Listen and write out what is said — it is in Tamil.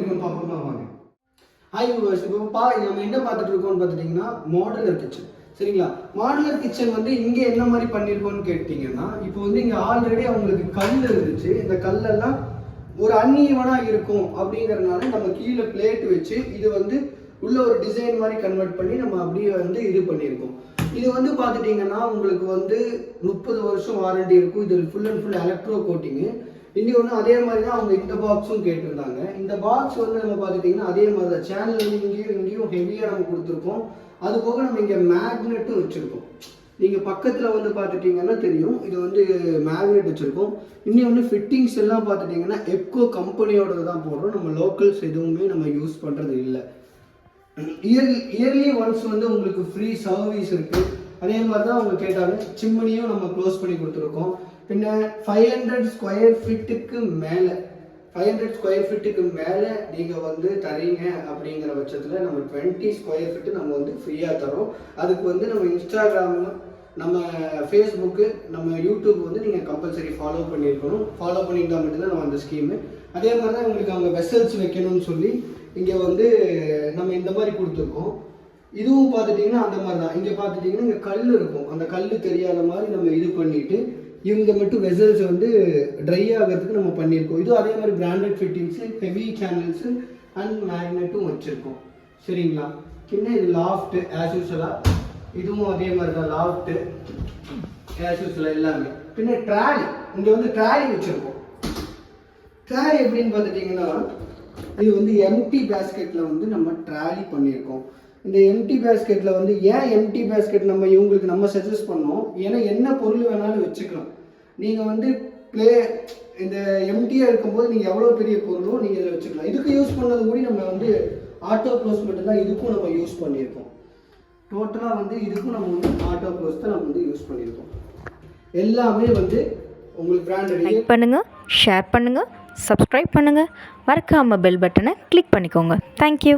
பண்ணியிருக்கோம் பார்ப்போமா வாங்க. ஹாய் வியூவர்ஸ், இப்போ நம்ம என்ன பார்த்துட்டு இருக்கோம்னு பார்த்துட்டிங்கன்னா மாடுலர் கிச்சன். சரிங்களா? மாடுலர் கிச்சன் வந்து இங்கே என்ன மாதிரி பண்ணியிருக்கோன்னு கேட்டிங்கன்னா, இப்போ வந்து இங்கே ஆல்ரெடி அவங்களுக்கு கல் இருந்துச்சு. இந்த கல்லெல்லாம் ஒரு அன்ஈவனாக இருக்கும் அப்படிங்கிறதுனால நம்ம கீழே பிளேட் வச்சு இது வந்து உள்ள ஒரு டிசைன் மாதிரி கன்வெர்ட் பண்ணி நம்ம அப்படியே வந்து இது பண்ணியிருக்கோம். இது வந்து பார்த்துட்டிங்கன்னா உங்களுக்கு வந்து 30 வருஷம் வாரண்டி இருக்கும். இது full and full electro coating. இன்னி ஒன்று அதே மாதிரி தான் அவங்க இந்த பாக்ஸும் கேட்டிருந்தாங்க. இந்த பாக்ஸ் வந்து நம்ம பார்த்துட்டிங்கன்னா அதே மாதிரி தான் சேனல் இங்கேயும் ஹெவியாக நம்ம கொடுத்துருக்கோம். அது போக நம்ம இங்கே மேக்னெட்டும் வச்சுருக்கோம். நீங்கள் பக்கத்தில் வந்து பார்த்துட்டிங்கன்னா தெரியும், இது வந்து மேக்னெட் வச்சுருக்கோம். இன்னொன்று ஃபிட்டிங்ஸ் எல்லாம் பார்த்துட்டிங்கன்னா எப்கோ கம்பெனியோட தான் போடுறோம். நம்ம லோக்கல்ஸ் எதுவுமே நம்ம யூஸ் பண்ணுறது இல்லை. இயர்லி ஒன்ஸ் வந்து உங்களுக்கு ஃப்ரீ சர்வீஸ் இருக்குது. அதே மாதிரி தான் அவங்க கேட்டாங்க. சிம்னியும் நம்ம க்ளோஸ் பண்ணி கொடுத்துருக்கோம். பின்ன 500 ஸ்கொயர் ஃபீட்டுக்கு மேலே 500 ஸ்கொயர் ஃபீட்டுக்கு மேலே நீங்கள் வந்து தரீங்க அப்படிங்கிற பட்சத்தில் நம்ம 20 ஸ்கொயர் ஃபீட்டு நம்ம வந்து ஃப்ரீயாக தரோம். அதுக்கு வந்து நம்ம இன்ஸ்டாகிராம், நம்ம ஃபேஸ்புக்கு, நம்ம யூடியூப் வந்து நீங்கள் கம்பல்சரி ஃபாலோ பண்ணியிருக்கணும். ஃபாலோ பண்ணியிருந்தால் மட்டும்தான் நம்ம அந்த ஸ்கீமு. அதே மாதிரி தான் உங்களுக்கு அவங்க வெசல்ஸ் வைக்கணும்னு சொல்லி இங்கே வந்து நம்ம இந்த மாதிரி கொடுத்துருக்கோம். இதுவும் பார்த்துட்டிங்கன்னா அந்த மாதிரி தான். இங்கே பார்த்துட்டிங்கன்னா இங்கே கல் இருக்கும். அந்த கல் தெரியாத மாதிரி நம்ம இது பண்ணிவிட்டு இவங்க மட்டும் வெசல்ஸ் வந்து ட்ரை ஆகிறதுக்கு நம்ம பண்ணியிருக்கோம். இதுவும் அதே மாதிரி branded fittings, heavy channels and மேக்னெட்டும் வச்சுருக்கோம். சரிங்களா? பின்ன இது லாஃப்ட்டு ஆஸ் யூஸ்வலாக, இதுவும் அதே மாதிரி தான் லாஃப்ட்டு ஆஸ் யூஸ்வலாக எல்லாமே. பின்ன ட்ராலி, இங்கே வந்து ட்ராலி வச்சுருக்கோம். ட்ராலி எப்படின்னு பார்த்துட்டிங்கன்னா இது வந்து எம்டி பேஸ்கெட்டில் வந்து நம்ம ட்ராலி பண்ணியிருக்கோம். இந்த எம்டி பேஸ்கெட்டில் வந்து ஏன் எம்டி பேஸ்கெட் நம்ம இவங்களுக்கு நம்ம சஜஸ்ட் பண்ணோம், ஏன்னா என்ன பொருள் வேணாலும் வச்சுக்கலாம். நீங்கள் வந்து இந்த எம்டியாக இருக்கும்போது நீங்கள் எவ்வளோ பெரிய பொருளோ நீங்கள் இதில் வச்சுக்கலாம். இதுக்கு யூஸ் பண்ணது கூட நம்ம வந்து ஆட்டோ க்ளோஸ் மட்டும்தான் இதுக்கும் நம்ம யூஸ் பண்ணியிருக்கோம். டோட்டலாக வந்து இதுக்கும் நம்ம வந்து ஆட்டோ க்ளோஸ் தான் நம்ம வந்து யூஸ் பண்ணியிருக்கோம். எல்லாமே வந்து உங்களுக்கு பிராண்டட். லைக் பண்ணுங்கள், ஷேர் பண்ணுங்கள், சப்ஸ்கிரைப் பண்ணுங்கள், மறக்காமல் பெல் பட்டனை கிளிக் பண்ணிக்கோங்க. தேங்க்யூ.